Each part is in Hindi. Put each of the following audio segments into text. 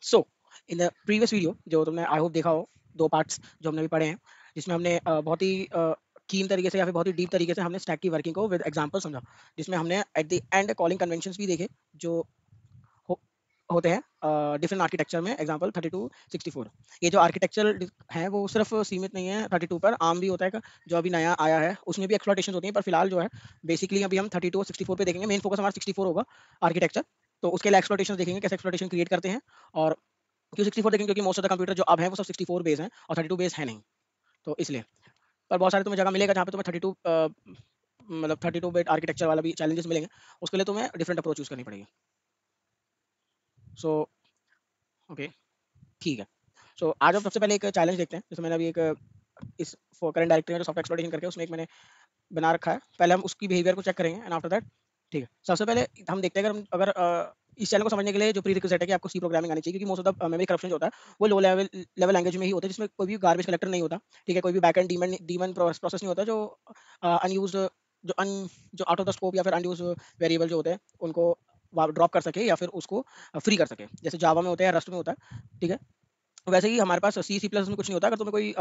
So in the previous video जो तुमने आई होप देखा हो, 2 पार्ट्स जो हमने अभी पढ़े हैं, जिसमें हमने बहुत ही कीम तरीके से या फिर बहुत ही डीप तरीके से हमने स्टैक की वर्किंग को विद एग्जांपल समझा, जिसमें हमने at the end calling conventions भी देखे जो हो, होते हैं डिफरेंट आर्किटेक्चर में। एग्जांपल 32 64, ये जो आर्किटेक्चर है वो सिर्फ सीमित नहीं है 32 पर, आम भी होता है जो अभी नया आया है उसमें भी एक्सप्लॉइटेशन होती है, पर फिलहाल जो है बेसिकली अभी हम 32 और 64 पे देखेंगे। मेन फोकस हमारा 64 होगा आर्किटेक्चर, तो उसके लिए एक्सप्लॉइटेशन देखेंगे कैसे एक्सप्लॉइटेशन क्रिएट करते हैं। और क्यों 64 देखेंगे, क्योंकि मोस्ट ऑफ द कंप्यूटर जो अब है वो सब 64 बेस हैं और 32 बेस है नहीं, तो इसलिए। पर बहुत सारे तुम्हें जगह मिलेगा जहाँ पे तुम्हें 32 मतलब 32 बिट आर्किटेक्चर वाला भी चैलेंजेस मिलेंगे, उसके लिए तुम्हें डिफरेंट अप्रोच यूज करनी पड़ेगी। सो ओके, ठीक है। सो आज हम सबसे पहले एक चैलेंज देखते हैं, जैसे मैंने अभी एक इस करंट डायरेक्टरी में जो सॉफ्टवेयर एक्सप्लोरेशन करके उसमें एक मैंने बना रखा है। पहले हम उसकी बिहेवियर को चेक करेंगे एंड आफ्टर दैट, ठीक है। सबसे पहले हम देखते हैं अगर इस चैनल को समझने के लिए जो प्री रिक्विजिट है कि आपको सी प्रोग्रामिंग आनी चाहिए, क्योंकि most of the memory corruption जो होता है वो लो लेवल लैंग्वेज में ही होता है, जिसमें कोई भी गार्बेज कलेक्टर नहीं होता, ठीक है। कोई भी बैकएंड डीमन डीमन प्रोसेस नहीं होता जो अनयूज्ड जो अन जो आउट ऑफ द स्कोप या फिर अनयूज्ड वेरिएबल जो होते हैं उनको ड्रॉप कर सके या फिर उसको फ्री कर सके, जैसे जावा में होता है या रस्ट में होता है, ठीक है। वैसे ही हमारे पास सी सी प्लस में कुछ नहीं होता। अगर तुम्हें कोई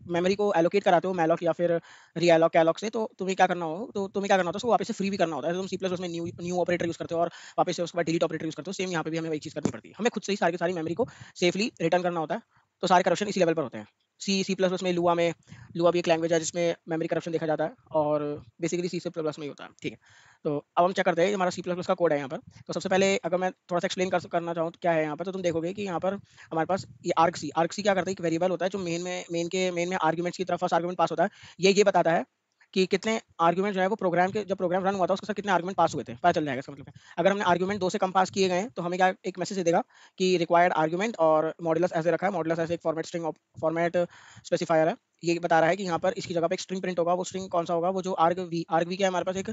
मेमोरी को एलोकेट कराते हो मैलॉक या फिर रीएलॉक कैलॉक से, तो तुम्हें क्या करना होता है, उसको वापस से फ्री भी करना होता है। तो तुम सी प्लस उसमें न्यू न्यू ऑपरेटर यूज करते हो और वापस से उसके बाद डिलीट ऑपरेटर यूज करते हो। सेम यहाँ पे भी हमें वही चीज करनी पड़ती है, हमें खुद से ही सारी की सारी मेमोरी को सेफली रिटर्न करना होता है। तो सारे करप्शन इसी लेवल पर होते हैं। सी प्लस प्लस में लुआ भी एक लैंग्वेज है जिसमें मेमोरी करप्शन देखा जाता है, और बेसिकली सी प्लस में ही होता है, ठीक है। तो अब हम चेक करते हैं हमारा सी प्लस प्लस का कोड है यहाँ पर। तो सबसे पहले अगर मैं थोड़ा सा एक्सप्लेन करना चाहूँ तो क्या है यहाँ पर, तो तुम देखोगे कि यहाँ पर हमारे पास ये आर्ग सी क्या करता है, एक वेरिएबल होता है जो मेन में आर्गुमेंट्स की तरफ फर्स्ट आर्गुमेंट पास होता है। ये बताता है कि कितने आर्गुमेंट जो है वो प्रोग्राम के जब प्रोग्राम रन हुआ था उसके साथ कितने आर्गुमेंट पास हुए थे, पता चल जाएगा इसका मतलब है। अगर हमने आर्गुमेंट 2 से कम पास किए गए हैं तो हमें क्या एक मैसेज दे देगा कि रिक्वायर्ड आर्गुमेंट, और मॉडुलस ऐसे रखा है, मॉडुलस ऐसे एक फॉर्मेट स्पेसिफायर है। ये बता रहा है कि यहाँ पर इसकी जगह पे एक स्ट्रिंग प्रिंट होगा। वो स्ट्रिंग कौन सा होगा, वो जो आर्ग वी क्या है, हमारे पास एक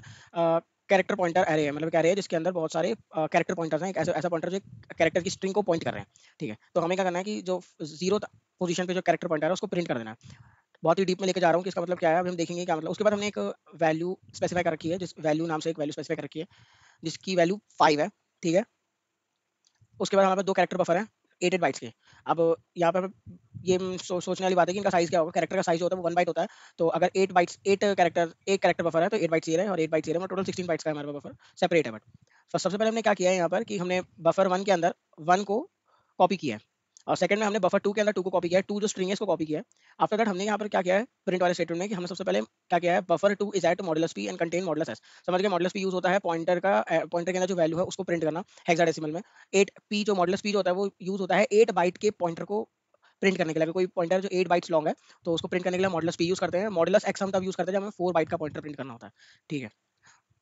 कैरेक्टर पॉइंटर एरे है, मतलब एक एरे है जिसके अंदर बहुत सारे कैरेक्टर पॉइंटर्स हैं, एक ऐसा पॉइंटर जो कैरेक्टर की स्ट्रिंग को पॉइंट कर रहे हैं, ठीक है। तो हमें क्या करना है कि जो जीरो पोजीशन पे जो कैरेक्टर पॉइंटर है उसको प्रिंट कर देना है। बहुत ही डीप में लेके जा रहा हूँ कि इसका मतलब क्या है, अभी हम देखेंगे क्या मतलब। उसके बाद हमने एक वैल्यू स्पेसिफाई कर रखी है, जिस वैल्यू नाम से एक वैल्यू स्पेसिफाई कर रखी है जिसकी वैल्यू 5 है, ठीक है। उसके बाद हमारे पास 2 कैरेक्टर बफर हैं 8 बाइट्स के। अब यहाँ पर ये सोचने वाली बात है कि इनका साइज़ क्या होगा। कैरेक्टर का साइज़ होता है वो 1 बाइट होता है। तो अगर 8 कैरेक्टर एक कैरेक्टर बफर है तो 8 बाइट्स ये रहे और 8 बाइट्स ये रहे, मतलब टोटल 16 बाइट्स का हमारे पास बफर सेपरेट है। बट सबसे पहले हमने क्या किया है यहाँ पर कि हमने बफर 1 के अंदर 1 को कॉपी किया है, और सेकंड में हमने बफर 2 के अंदर 2 को कॉपी किया है। 2 जो स्ट्रिंग है इसको कॉपी किया है। आफ्टर दैट हमने यहाँ पर क्या किया है प्रिंट वाले स्टेटमेंट में कि हमने सबसे पहले क्या किया है, buffer 2 is at modulus P and contain modulus S. समझ गए, मॉडुलस पी यूज होता है पॉइंटर के अंदर जो वैल्यू है उसको प्रिंट करना हेक्साडेसिमल में। 8 पी जो मॉडुलस पी जो होता है वो यूज होता है 8 बाइट के पॉइंटर को प्रिंट करने के लिए। अगर कोई पॉइंटर जो 8 बाइट्स लॉन्ग है तो उसको प्रिंट करने के लिए मॉडुलस पी यूज करते हैं। मॉडुलस एक्स हम तब यूज करते हैं जब हमें 4 बाइट का पॉइंटर प्रिंट करना होता है, ठीक है।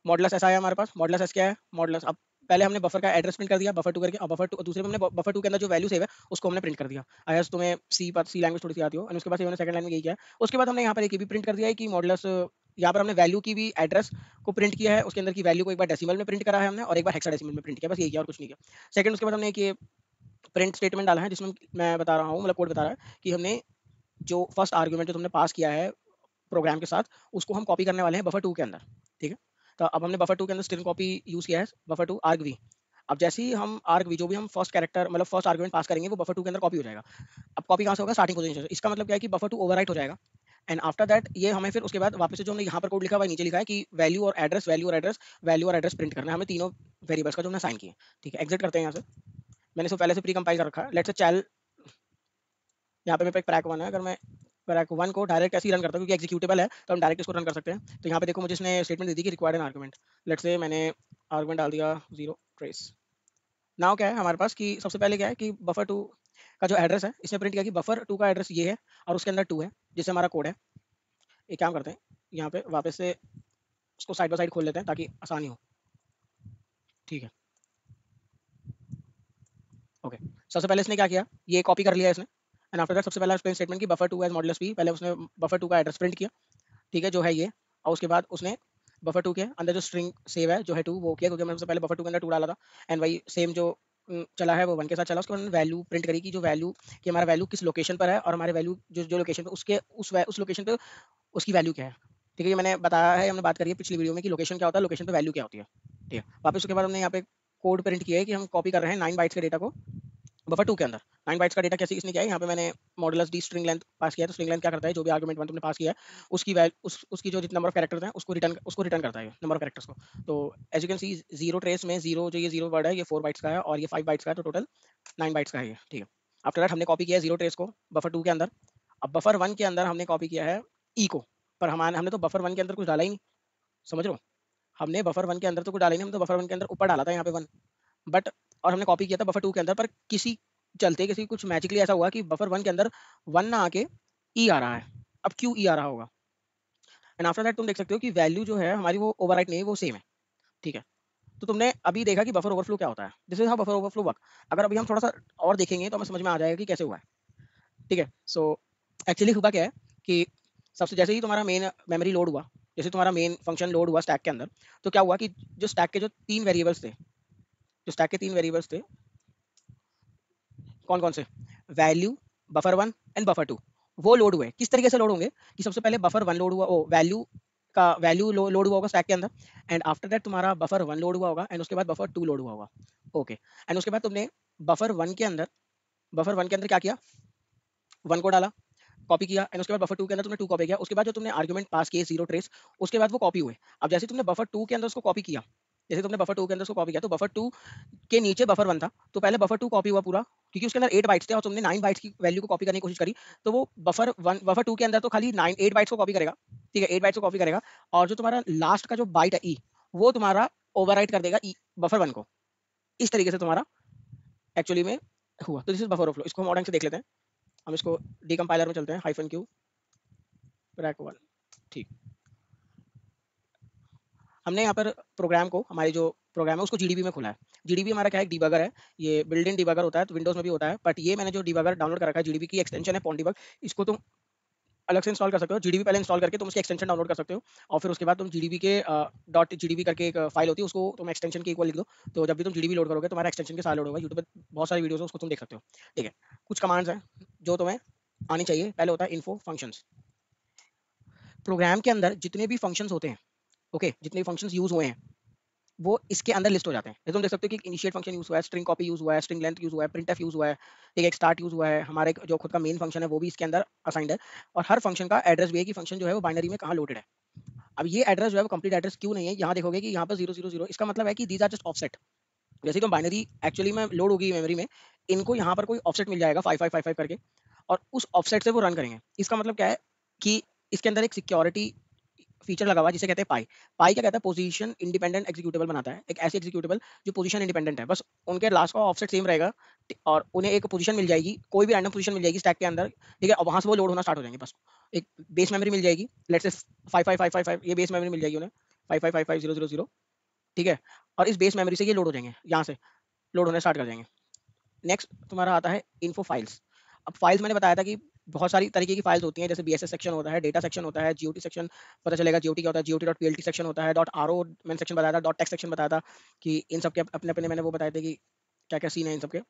मॉडुलस एस आया हमारे पास। मॉडुलस एस क्या है, मॉडुलस अब पहले हमने बफर का एड्रेस प्रिंट कर दिया बफर 2 करके, और बफर 2 दूसरे में हमने बफर 2 के अंदर जो वैल्यू सेव है उसको हमने प्रिंट कर दिया। आई गेस तुम्हें सी लैंग्वेज थोड़ी सी आती हो, और उसके बाद हमने सेकंड लाइन में यही किया है। उसके बाद हमने यहाँ पर एक ये भी प्रिंट कर दिया है कि मॉडुलस, यहाँ पर हमने वैल्यू की भी एड्रेस को प्रिंट किया है, उसके अंदर की वैल्यू को एक बार डेसिमल में प्रिंट करा है हमने और एक बार हेक्साडेसिमल में प्रिंट किया, बस यही किया और कुछ नहीं किया। सेकंड उसके बाद हमने एक ये प्रिंट स्टेटमेंट डाला है जिसमें मैं बता रहा हूँ, मतलब कोड बता रहा है कि हमने जो फर्स्ट आर्गुमेंट जो तुमने पास किया है प्रोग्राम के साथ उसको हम कॉपी करने वाले हैं बफर 2 के अंदर, ठीक है। तो अब हमने बफर 2 के अंदर स्ट्रिंग कॉपी यूज किया है, बफर 2 आर्ग वी। अब जैसे ही हम आर्ग वी जो भी हम फर्स्ट कैरेक्टर मतलब फर्स्ट आर्गुमेंट पास करेंगे वो बफर 2 के अंदर कॉपी हो जाएगा। अब कॉपी कहाँ से होगा, स्टार्टिंग पोजीशन से। इसका मतलब क्या है कि बफर 2 ओवरराइट हो जाएगा, एंड आफ्टर दैट ये हमें फिर उसके बाद वापस से जो हमने यहाँ पर कोड लिखा हुआ है नीचे लिखा है कि वैल्यू और एड्रेस वैल्यू और एड्रेस वैल्यू और एड्रेस प्रिंट करना है हमें तीनों वेरिएबल्स का जो हमने साइन किए, ठीक है। एग्जिट करते हैं यहाँ से। मैंने इसको पहले से प्री कंपाइल कर रखा है। लेट्स से चैल यहाँ पे मेरे पे एक प्रैक 1 है। अगर मैं प्रैक 1 को डायरेक्ट ऐसे ही रन करता हूँ क्योंकि एग्जीक्यूटेबल है तो हम डायरेक्ट इसको रन कर सकते हैं। तो यहाँ पे देखो मुझे इसने स्टेटमेंट दे दी कि required N argument. Let's say मैंने आर्गुमेंट डाल दिया 0 ट्रेस। नाउ क्या है हमारे पास कि सबसे पहले क्या है कि बफर 2 का जो एड्रेस है इसने प्रिंट किया कि बफर 2 का एड्रेस ये है और उसके अंदर 2 है जिससे हमारा कोड है। एक काम करते हैं यहाँ पे वापस से उसको साइड बाय साइड खोल लेते हैं ताकि आसानी हो, ठीक है। ओके, सबसे पहले इसने क्या किया, ये कॉपी कर लिया इसने, एंड आफ्टर दैट सबसे पहला प्रिंट स्टेटमेंट की बफर 2 एज मॉडुलस पी, पहले उसने बफर 2 का एड्रेस प्रिंट किया, ठीक है, जो है ये। और उसके बाद उसने बफर 2 के अंदर जो स्ट्रिंग सेव है जो है 2 वो किया, क्योंकि मैंने सबसे पहले बफर 2 के अंदर 2 डाला था, एंड वही सेम जो चला है वो 1 के साथ चला। उसके बाद वैल्यू प्रिंट करी कि जो वैल्यू कि हमारा वैल्यू किस लोकेशन पर है और हमारे वैल्यू जो जो लोकेशन पे उसके उस लोकेशन पे उसकी वैल्यू क्या है, ठीक है। ये मैंने बताया है, हमने बात करी है पिछली वीडियो में कि लोकेशन क्या होता है, लोकेशन पे वैल्यू क्या होती है, ठीक है। वापस उसके बाद हमने यहाँ पे कोड प्रिंट किया है कि हम कॉपी कर रहे हैं 9 बाइट्स के डेटा को बफर 2 के अंदर 9 बाइट्स का डेटा कैसे इसने किया है, यहाँ पे मैंने मॉडुलस डी स्ट्रिंग लेंथ पास किया है। तो स्ट्रिंग लेंथ क्या करता है, जो भी आर्गुमेंट 1 तुमने पास किया है उसकी उसकी जो नंबर ऑफ कैरेक्टर्स हैं उसको रिटर्न करता है नंबर ऑफ कैरेक्टर्स को। तो as you can see zero trace में जीरो, जो ये जीरो वर्ड है ये 4 बाइट्स का है और ये 5 बाइट्स का है, तो टोटल 9 बाइट्स का है ये, ठीक है। आफ्टर दैट हमने कॉपी किया है जीरो ट्रेस को बफर 2 के अंदर। अब बफर 1 के अंदर हमने कॉपी किया है ई को, पर हमारे हमने तो बफर 1 के अंदर कुछ डाला ही नहीं, समझ रहे हो। हमने बफर 1 के अंदर तो कुछ डाला ही नहीं, हम तो बफर 1 के अंदर ऊपर डाला था यहाँ पे 1, बट और हमने कॉपी किया था बफर 2 के अंदर, पर किसी चलते किसी कुछ मैजिकली ऐसा हुआ कि बफर 1 के अंदर 1 ना आके ई आ रहा है। अब क्यों ई आ रहा होगा, एंड आफ्टर दैट तुम देख सकते हो कि वैल्यू जो है हमारी वो ओवरराइट नहीं है, वो सेम है, ठीक है। तो तुमने अभी देखा कि बफर ओवरफ्लो क्या होता है, this is how buffer overflow work. अगर अभी हम थोड़ा सा और देखेंगे तो हमें समझ में आ जाएगा कि कैसे हुआ है, ठीक है। सो एक्चुअली हुआ क्या है कि सबसे जैसे ही तुम्हारा मेन मेमोरी लोड हुआ, जैसे तुम्हारा मेन फंक्शन लोड हुआ स्टैक के अंदर, तो क्या हुआ कि जो स्टैक के जो 3 वेरिएबल्स थे, जो स्टैक के 3 वेरिएबल्स थे, कौन कौन से, वैल्यू, बफर 1 एंड बफर 2, वो लोड हुए। किस तरीके से लोड होंगे कि सबसे पहले बफर 1 लोड हुआ, ओ वैल्यू का वैल्यू लोड हुआ होगा स्टैक के अंदर, एंड आफ्टर दैट तुम्हारा बफर 1 लोड हुआ होगा, एंड उसके बाद बफर 2 लोड हुआ होगा, ओके। एंड उसके बाद तुमने बफर 1 के अंदर, बफर 1 के अंदर क्या किया, 1 को डाला, कॉपी किया, एंड उसके बाद बफर 2 के अंदर तुमने 2 कॉपी किया। उसके बाद जो तुमने आर्गुमेंट पास किए जीरो ट्रेस, उसके बाद वो कॉपी हुए। अब जैसे तुमने बफर 2 के अंदर उसको कॉपी किया, जैसे तुमने बफर 2 के अंदर उसको कॉपी किया, तो बफर 2 के नीचे बफर 1 था, तो पहले बफर 2 कॉपी हुआ पूरा, क्योंकि उसके अंदर 8 बाइट्स थे और तुमने 9 बाइट्स की वैल्यू को कॉपी करने की कोशिश करी, तो वो बफर 1 बफर 2 के अंदर तो खाली 9 8 बाइट्स को कॉपी करेगा, ठीक है, 8 बाइट्स को कॉपी करेगा, और जो तुम्हारा लास्ट का जो बाइट है ई, वो तुम्हारा ओवरराइट कर देगा ई बफर 1 को। इस तरीके से तुम्हारा एक्चुअली में हुआ। तो दिस इज बफर ओवरफ्लो। इसको हम ऑर्डर से देख लेते हैं। हम इसको डीकंपाइलर में चलते हैं, -q ब्रैक 1, ठीक। हमने यहाँ पर प्रोग्राम को, हमारी जो प्रोग्राम है उसको जीडीबी में खोला है। जीडीबी हमारा क्या है, डीबगर है, ये बिल्ट इन डीबगर होता है, तो विंडोज में भी होता है, बट ये मैंने जो डीबगर डाउनलोड कर रखा है, जीडीबी की एक्सटेंशन है पॉन्डीबग, इसको तुम अलग से इंस्टॉल कर सकते हो। जीडीबी पहले इंस्टॉल करके तुम उसकी एक्सटेंशन डाउनलोड कर सकते हो, और फिर उसके बाद तुम जीडीबी के डॉट जीडीबी करके एक फाइल होती है, उसको तुम एक्सटेंशन के इक्वल लिख दो, तो जब भी तुम जीडीबी लोड करोगे तुम्हारा एक्सटेंशन के साथ लोड होगा। यूट्यूब पे बहुत सारी वीडियोस है, उसको तुम देख सकते हो, ठीक है। कुछ कमांड्स हैं जो तुम्हें आनी चाहिए। पहले होता है इन्फो फंक्शंस। प्रोग्राम के अंदर जितने भी फंक्शंस होते हैं, ओके, जितने भी फंक्शंस यूज हुए हैं वो इसके अंदर लिस्ट हो जाते हैं। जैसे तुम देख सकते हो कि एक इनिशिएट फंक्शन यूज हुआ है, स्ट्रिंग कॉपी यूज हुआ है, स्ट्रिंग लेंथ यूज हुआ है, प्रिंटफ यूज हुआ है, ठीक है, एक स्टार्ट यूज हुआ है, हमारे जो खुद का मेन फंक्शन है वो भी इसके अंदर असाइंड है, और हर फंक्शन का एड्रेस भी है कि फंक्शन जो है वो बाइनरी में कहाँ लोडेड है। अब ये एड्रेस जो है वो कंप्लीट एड्रेस क्यों नहीं है, यहाँ देखोगे कि यहाँ पर 000, इसका मतलब है कि दीज आर जस्ट ऑफसेट। जैसे तो बाइनरी एक्चुअली में लोड होगी मेमोरी में, इनको यहाँ पर कोई ऑफसेट मिल जाएगा 5555 करके, और उस ऑफसेट से वो रन करेंगे। इसका मतलब क्या है कि इसके अंदर एक सिक्योरिटी फीचर लगा हुआ है जिसे कहते हैं पाई। पाई क्या कहता है, पोजीशन इंडिपेंडेंट एग्जीक्यूटेबल बनाता है, एक ऐसी एग्जीक्यूटेबल जो पोजीशन इंडिपेंडेंट है, बस उनके लास्ट का ऑफसेट सेम रहेगा, और उन्हें एक पोजीशन मिल जाएगी, कोई भी रैंडम पोजीशन मिल जाएगी स्टैक के अंदर, ठीक है, और वहां से वो लोड होना स्टार्ट हो जाएंगे। बस एक बेस मेमोरी मिल जाएगी, लेट्स से 55555, ये बेस मेमोरी मिल जाएगी उन्हें 555500, ठीक है, और इस बेस मेमोरी से ये लोड हो जाएंगे, यहाँ से लोड होने स्टार्ट कर जाएंगे। नेक्स्ट तुम्हारा आता है इन्फो फाइल्स। अब फाइल्स मैंने बताया था कि बहुत सारी तरीके की फाइल्स होती हैं, जैसे बीएसएस सेक्शन होता है, डेटा सेक्शन होता है, जीओटी सेक्शन, पता चलेगा जीओटी क्या होता है, जीओटी डॉट पीएलटी सेक्शन होता है, डॉट आरओ मैंने सेक्शन बताया था, डॉट टेक्स्ट सेक्शन बताया था, कि इन सब के अपने अपने मैंने वो बताए थे कि क्या क्या सीन है इन सब के।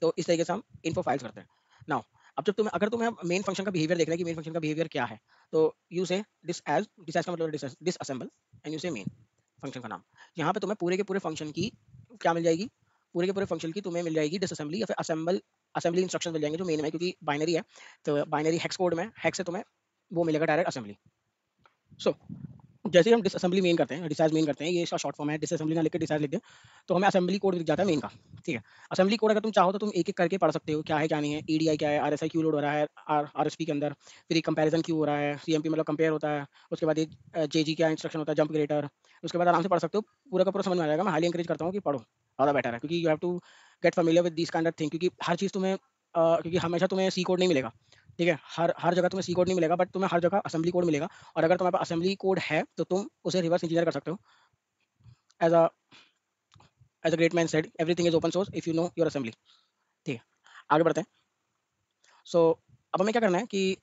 तो इस तरीके से हम इन्फो फाइल्स करते हैं। नाउ अब जब तुम्हें, अगर तुम्हें मेन फंक्शन का बिहेवियर देखना है कि मेन फंक्शन का बिहेवियर क्या है, तो यू से दिस एज का मतलब डिस असेंबल, एंड यू से मेन फंक्शन का नाम। यहाँ पे तुम्हें पूरे के पूरे फंक्शन की क्या मिल जाएगी, पूरे के पूरे फंक्शन की तुम्हें मिल जाएगी डिसअसेंबली या फिर असेंबल, असेंबली इंस्ट्रक्शन मिल जाएंगे जो मेन में, क्योंकि बाइनरी है, तो बाइनरी हेक्स कोड में हेक्स से तुम्हें वो मिलेगा डायरेक्ट असेंबली। सो जैसे ही हम डिसअसेंबली मेन करते हैं, डिसाइज मेन करते हैं, ये इसका शॉर्ट फॉर्म है, डिसअसेंबली ना लिख के डिसाइज लिख दें, तो हमें असेंबली कोड दिख जाता है मेन का, ठीक है। असेंबली कोड अगर तुम चाहो तो तुम एक एक करके पढ़ सकते हो, क्या है क्या नहीं है, ईडीआई क्या है, आरएसआई क्यों लोड हो रहा है, आरएसपी के अंदर, फिर कंपैरिजन क्यों हो रहा है, सीएमपी मतलब कंपेयर होता है, उसके बाद एक जेजी क्या इंस्ट्रक्शन होता है, जंप ग्रेटर, उसके बाद आराम से पढ़ सकते हो, पूरा का पूरा समझ में आ जाएगा। मैं हाईली इंकरेज करता हूँ कि पढ़ो, ज़्यादा बेटर है, क्योंकि you have to get familiar with this kind of thing, क्योंकि हर चीज़ तुम्हें क्योंकि हमेशा तुम्हें सी कोड नहीं मिलेगा, ठीक है, हर हर जगह तुम्हें सी कोड नहीं मिलेगा, बट तुम्हें हर जगह असेंबली कोड मिलेगा, और अगर तुम्हारे पास असेंबली कोड है तो तुम उसे रिवर्स इंजीनियर कर सकते हो। As a as a great man said, everything is open source if you know your assembly, ठीक है। आगे बढ़ते हैं। सो अब हमें क्या करना है कि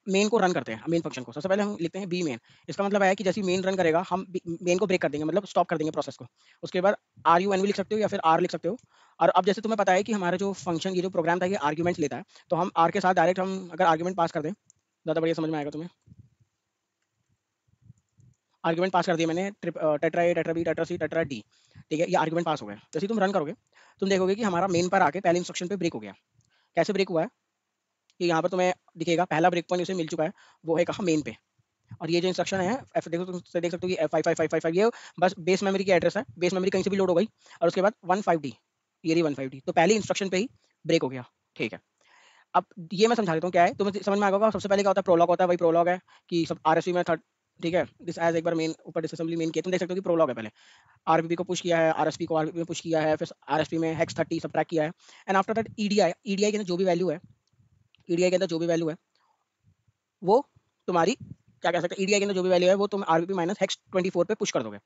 मेन को रन करते हैं, मेन फंक्शन को सबसे पहले हम लिखते हैं बी मेन। इसका मतलब है कि जैसे मेन रन करेगा हम मेन को ब्रेक कर देंगे, मतलब स्टॉप कर देंगे प्रोसेस को। उसके बाद आर यू एन भी लिख सकते हो या फिर आर लिख सकते हो। और अब जैसे तुम्हें पता है कि हमारा जो फंक्शन, ये जो प्रोग्राम था ये आर्ग्यूमेंट्स लेता है, तो हम आर के साथ डायरेक्ट हम अगर आर्ग्यूमेंट पास कर दें, ज़्यादा बढ़िया समझ में आएगा तुम्हें। आर्गुमेंट पास कर दिया मैंने, टेट्रा ए, टेट्रा बी, टेट्रा सी, टेट्रा डी, ठीक है, ये आर्गुमेंट पास हो गया। जैसे ही तुम रन करोगे तुम देखोगे कि हमारा मेन पर आके पहले इंस्ट्रक्शन पे ब्रेक हो गया। कैसे ब्रेक हुआ है कि यहाँ पर तुम्हें दिखेगा पहला ब्रेक पॉइंट उसे मिल चुका है, वो है कहाँ, मेन पे। और ये जो इंस्ट्रक्शन है एफ, देखो तुम देख सकते हो कि F5555 ये बस बेस मेमोरी की एड्रेस है, बेस मेमोरी कहीं से भी लोड हो गई, और उसके बाद 15D, ये रही 15D, तो पहले इंस्ट्रक्शन पे ही ब्रेक हो गया। ठीक है, अब ये मैं समझा देता हूँ क्या है, तुम्हें समझ में आ गया होगा। सबसे पहले क्या होता है, प्रोलॉग होता है, वही प्रोलॉग है कि सब आरएसवी में थर्ड, ठीक है, दिस एज एक बार मेन ऊपर डिसअसेंबली मेन किया, तुम देख सकते हो कि प्रोलॉग है। पहले आरबीपी को पुश किया है, आरएसपी को आरबीपी में पुश किया है, फिर आरएसपी में हेक्स 30 सबट्रैक्ट किया है, and after that EDI, EDI के अंदर जो भी वैल्यू है, ईडीआई के अंदर जो भी वैल्यू है वो तुम्हारी क्या कह सकते हैं, ईडीआई के अंदर जो भी वैल्यू है वो तुम आरबीपी माइनस हेक्स 24 पे पुश कर दोगे।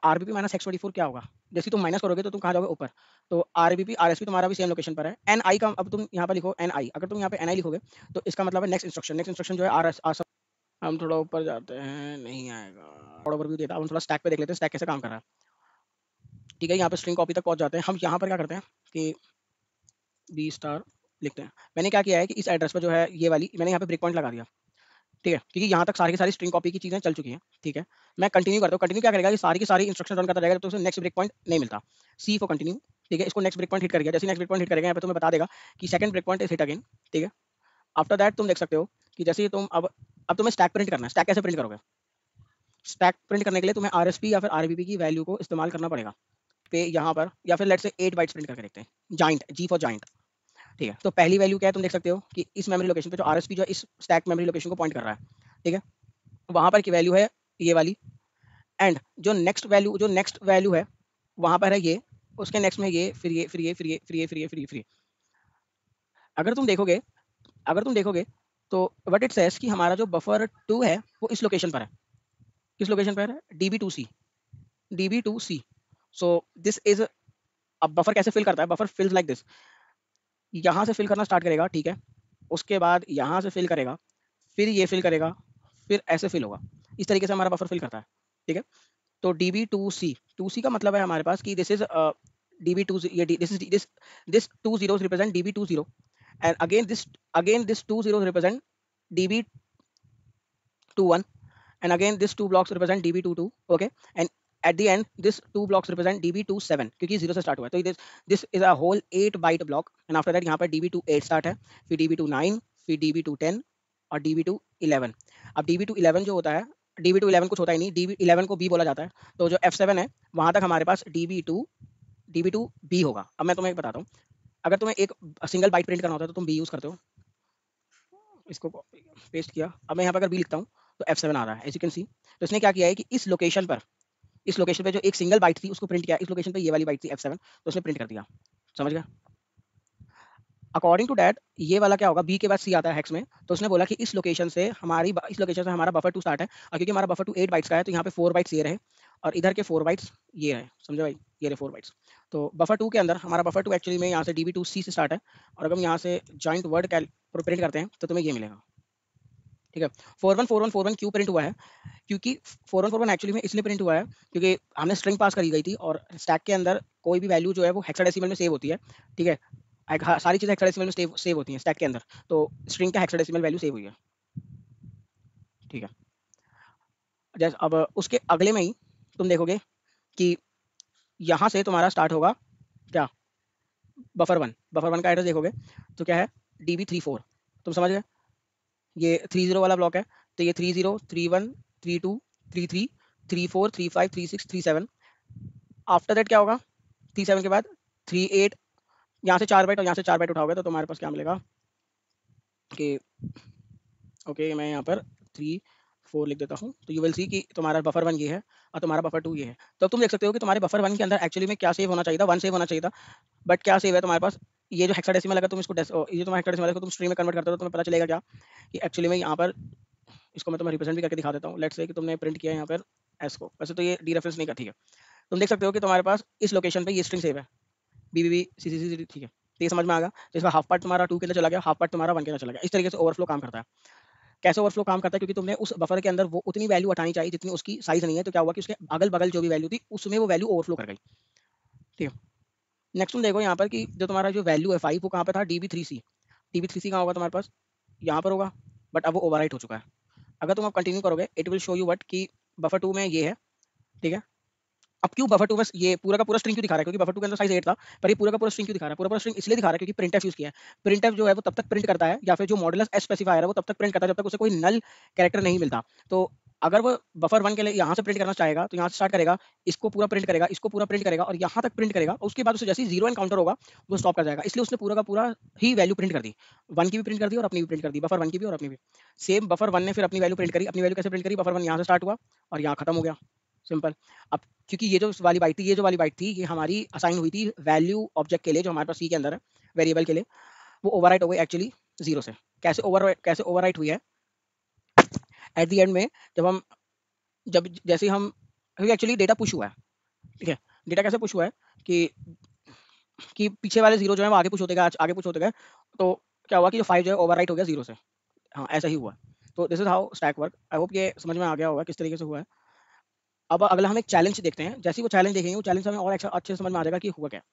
आरबीपी माइनस हेक्स 24 क्या होगा, जैसे ही तुम माइनस करोगे तो तुम कहाँ जाओगे, ऊपर। तो आरबीपी आरएसपी तुम्हारा भी सेम लोकेशन पर है। एन आई का अब तुम यहाँ पर लिखो एन आई, अगर तुम यहाँ पे एन आई लिखोगे तो इसका मतलब है नेक्स्ट इंस्ट्रक्शन, नेक्स्ट इंस्ट्रक्शन जो है आर एस। हम थोड़ा ऊपर जाते हैं, नहीं आएगा, थोड़ा ओवरव्यू देता, हम थोड़ा स्टैक पे देख लेते हैं स्टैक कैसे काम कर रहा है। ठीक है, यहाँ पे स्ट्रिंग कॉपी तक पहुंच जाते हैं। हम यहाँ पर क्या करते हैं कि बी स्टार लिखते हैं। मैंने क्या किया है कि इस एड्रेस पर जो है ये वाली, मैंने यहाँ पे ब्रेक पॉइंट लगा दिया। ठीक है, क्योंकि यहाँ तक सारी की सारी स्ट्रिंग कॉपी की चीज़ें चल चुकी हैं। ठीक है, मैं कंटिन्यू करता हूँ। कंटिन्यू क्या करेगा कि सारी की सारी इंस्ट्रक्शन रन करता रहेगा जब तक उसे नेक्स्ट ब्रेक पॉइंट नहीं मिलता। सी फॉर कंटिन्यू। ठीक है, इसको नेक्स्ट ब्रेक पॉइंट हिट कर गया, जैसे नेक्स्ट ब्रेक पॉइंट हिट करेगा यहाँ पे तुम्हें बता देगा कि second break point is hit again. ठीक है, आफ्टर दैट तुम देख सकते हो कि जैसे ही तुम अब तुम्हें स्टैक प्रिंट करना है। स्टैक कैसे प्रिंट करोगे, स्टैक प्रिंट करने के लिए तुम्हें आरएसपी या फिर आरबीपी की वैल्यू को इस्तेमाल करना पड़ेगा पे यहाँ पर, या फिर लेट्स से 8 बाइट्स प्रिंट करके देखते हैं। Giant, G for giant. ठीक है, तो पहली वैल्यू क्या है, तुम देख सकते हो कि इस मेमोरी लोकेशन पे जो आरएसपी जो है इस स्टैक मेमोरी लोकेशन को पॉइंट कर रहा है। ठीक है, वहां पर की वैल्यू है ये वाली, एंड जो नेक्स्ट वैल्यू है वहां पर है ये, उसके नेक्स्ट में ये, फिर ये, फिर ये, फिर ये, फिर ये, फिर ये, फिर ये, फिर ये। अगर तुम देखोगे, अगर तुम देखोगे तो व्हाट इट सेज कि हमारा जो बफर 2 है वो इस लोकेशन पर है। किस लोकेशन पर है, DB2C, DB2C। So this is, अब बफर कैसे फिल करता है, बफर फिल्स लाइक दिस, यहाँ से फिल करना स्टार्ट करेगा। ठीक है, उसके बाद यहाँ से फिल करेगा, फिर ये फिल करेगा, फिर ऐसे फिल होगा। इस तरीके से हमारा बफर फिल करता है। ठीक है, तो DB2C, 2C का मतलब है हमारे पास कि दिस इज DB2, ये this 2 zeros represent DB20, and again this 2 zeros represent DB21, and again this two blocks represent DB22, okay, and at the end this two blocks represent DB27 क्योंकि 0 से स्टार्ट हुआ है। तो this is a whole 8 byte block, and after that यहाँ पर DB28 स्टार्ट है, फिर DB29, फिर DB210 और DB211। अब DB211 जो होता है, DB211 कुछ होता ही नहीं, DB11 को B बोला जाता है। तो जो F7 है वहां तक हमारे पास DB2B होगा। अब मैं तुम्हें एक बताता हूँ, अगर तुम्हें एक सिंगल बाइट प्रिंट करना होता है तो तुम B यूज करते हो, इसको पेस्ट किया। अब मैं यहाँ पर अगर B लिखता हूँ तो F7 आ रहा है, एज यू कैन सी। तो इसने क्या किया है कि इस लोकेशन पर, इस लोकेशन पे जो एक सिंगल बाइट थी उसको प्रिंट किया, इस लोकेशन पे ये वाली बाइट थी F7, तो उसने प्रिंट कर दिया। समझ गया। अकॉर्डिंग टू डैट ये वाला क्या होगा, बी के बाद सी आता है हेक्स में, तो उसने बोला कि इस लोकेशन से हमारा बफर 2 स्टार्ट है, और क्योंकि हमारा बफर 2 8 बाइट्स का है तो यहाँ पे 4 बाइट्स ये रहे, और इधर के 4 बाइट्स ये रहे। समझे भाई, ये रहे 4 बाइट्स। तो बफर 2 के अंदर हमारा बफर 2 एक्चुअली में यहाँ से DB2C से स्टार्ट है, और अगर हम यहाँ से जॉइंट वर्ड प्रिंट करते हैं तो तुम्हें ये मिलेगा। ठीक है, 414141 क्यों प्रिंट हुआ है, क्योंकि 4141 एक्चुअली में इसलिए प्रिंट हुआ है क्योंकि हमने स्ट्रिंग पास करी गई थी, और स्टैक के अंदर कोई भी वैल्यू जो है वो हेक्साडेसिमल में सेव होती है। ठीक है, सारी चीज़ें हेक्साडेसिमल में सेव होती हैं स्टैक के अंदर, तो स्ट्रिंग का हेक्साडेसिमल वैल्यू सेव हुई है। ठीक है, जैसे अब उसके अगले में ही तुम देखोगे कि यहाँ से तुम्हारा स्टार्ट होगा क्या, बफर 1 का एड्रेस देखोगे तो क्या है, DB34। तुम समझ गए, ये 30 वाला ब्लॉक है, तो ये 30, 31, 32, 33, 34, 35, 36, 37। आफ्टर दैट क्या होगा, 37 के बाद 38, यहाँ से 4 बाइट और यहाँ से 4 बाइट उठाओगे तो तुम्हारे पास क्या मिलेगा कि, ओके मैं यहाँ पर 3 4 लिख देता हूँ, तो यू विल सी कि तुम्हारा बफर 1 ये है और तुम्हारा बफर 2 ये है। तो तुम देख सकते हो कि तुम्हारे बफर 1 के अंदर एक्चुअली में क्या सेव होना चाहिए था, 1 सेव होना चाहिए था, बट क्या सेव है तुम्हारे पास, ये जो हेक्साडेसिमल, अगर तुम इसको ये तुम्हारा हेक्साडेसिमल है, तुम स्ट्रिंग में कन्वर्ट करते हो तो तुम्हें पता चलेगा क्या कि एक्चुअली में यहाँ पर, इसको मैं तुम्हें रिप्रेजेंट भी करके दिखा देता हूँ। लेट्स से कि तुमने प्रिंट किया है यहाँ पर एस को, वैसे तो ये डी रेफरेंस नहीं का, ठीक है। तुम देख सकते हो कि तुम्हारे पास इस लोकेशन पे ये स्ट्रिंग सेव है, BBB CCC, ठीक है। तो ये समझ में आ गया, तो इसका हाफ पार्ट तुम्हारा 2 के अंदर चला गया, हाफ पार्ट तुम्हारा 1 के अंदर चला गया। इस तरीके से ओवरफ्लो काम करता है। कैसे ओवरफ्लो काम करता है, क्योंकि तुमने उस बफर के अंदर वो उतनी वैल्यू हटानी चाहिए जितनी उसकी साइज नहीं है, तो क्या हुआ कि उसके अगल बगल जो भी वैल्यू थी उसमें वो वैल्यू ओवरफ्लो कर गई। ठीक है, नेक्स्ट तुम देखो यहाँ पर कि जो तुम्हारा जो वैल्यू है 5 वो कहाँ पे था, DB3C कहाँ होगा तुम्हारे पास, यहाँ पर होगा, बट अब वो ओवरराइट हो चुका है। अगर तुम अब कंटिन्यू करोगे it will show you what कि बफर 2 में ये है, ठीक है। अब क्यों बफर 2 में ये पूरा का पूरा स्ट्रिंग क्यों दिखा रहा है? क्योंकि बफर 2 के अंदर साइज 8 था, पर ये पूरा का पूरा स्ट्रिंग क्यों दिखा रहा है? पूरा पूरा स्ट्रिंग इसलिए दिखा रहा है क्योंकि प्रिंटफ यूज़ किया है। प्रिंटफ जो है वो तब तक प्रिंट करता है, या फिर जो मॉडुलस एस स्पेसिफायर है वो तब तक प्रिंट करता है जब तक उसे कोई नल कैरेक्टर नहीं मिलता। तो अगर वो बफर 1 के लिए यहाँ से प्रिंट करना चाहेगा, तो यहाँ से स्टार्ट करेगा, इसको पूरा प्रिंट करेगा, इसको पूरा प्रिंट करेगा और यहाँ तक प्रिंट करेगा, उसके बाद उसे जैसे ही 0 एनकाउंटर होगा, वो स्टॉप कर जाएगा। इसलिए उसने पूरा का पूरा ही वैल्यू प्रिंट कर दी। 1 की भी प्रिंट कर दी और अपनी भी प्रिंट कर दी, बफर 1 की भी और अपनी भी। सेम बफर 1 ने फिर अपनी वैल्यू प्रिंट करी, अपनी वैल्यू कैसे प्रिंट करी? बफर 1 यहाँ से स्टार्ट हुआ और यहाँ खत्म हो गया, सिंपल। अब क्योंकि ये जो वाली बाइट थी, ये जो वाली बाइट थी, ये हमारी असाइन हुई थी वैल्यू ऑब्जेक्ट के लिए जो हमारे पास सी के अंदर है, वेरिएबल के लिए, वो ओवरराइट हो गई एक्चुअली 0 से। कैसे ओवरराइट हुई है? एट द एंड में जब हम जब जैसे ही हम क्योंकि एक्चुअली डेटा पुश हुआ है, ठीक है। डेटा कैसे पुश हुआ है कि पीछे वाले 0 जो है वो आगे पुश होते गए, आगे पुश होते गए, तो क्या हुआ कि जो 5 जो है ओवरराइट हो गया 0 से। हाँ, ऐसा ही हुआ। तो this is how stack work. I hope ये समझ में आ गया होगा किस तरीके से हुआ है। अब अगला हम एक चैलेंज देखते हैं। जैसे ही वो चैलेंज देखेंगे, वो चैलेंज हमें और अच्छा अच्छे से समझ में आ जाएगा कि हुआ क्या है।